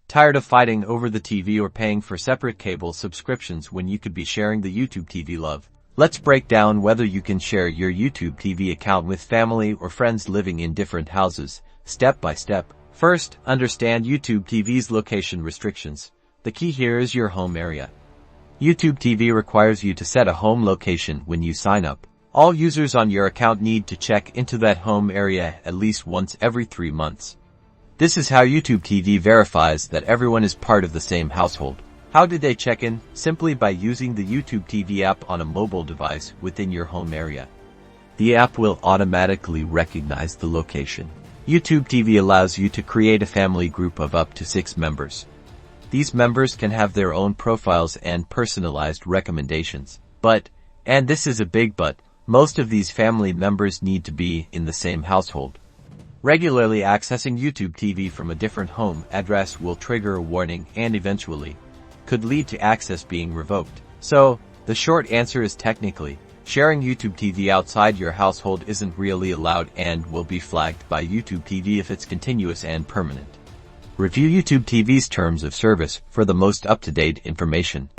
Tired of fighting over the TV or paying for separate cable subscriptions when you could be sharing the YouTube TV love? Let's break down whether you can share your YouTube TV account with family or friends living in different houses, step by step. First, understand YouTube TV's location restrictions. The key here is your home area. YouTube TV requires you to set a home location when you sign up. All users on your account need to check into that home area at least once every 3 months. This is how YouTube TV verifies that everyone is part of the same household. How did they check in? Simply by using the YouTube TV app on a mobile device within your home area. The app will automatically recognize the location. YouTube TV allows you to create a family group of up to 6 members. These members can have their own profiles and personalized recommendations. But, and this is a big but, most of these family members need to be in the same household. Regularly accessing YouTube TV from a different home address will trigger a warning and eventually could lead to access being revoked. So, the short answer is technically, sharing YouTube TV outside your household isn't really allowed and will be flagged by YouTube TV if it's continuous and permanent. Review YouTube TV's terms of service for the most up-to-date information.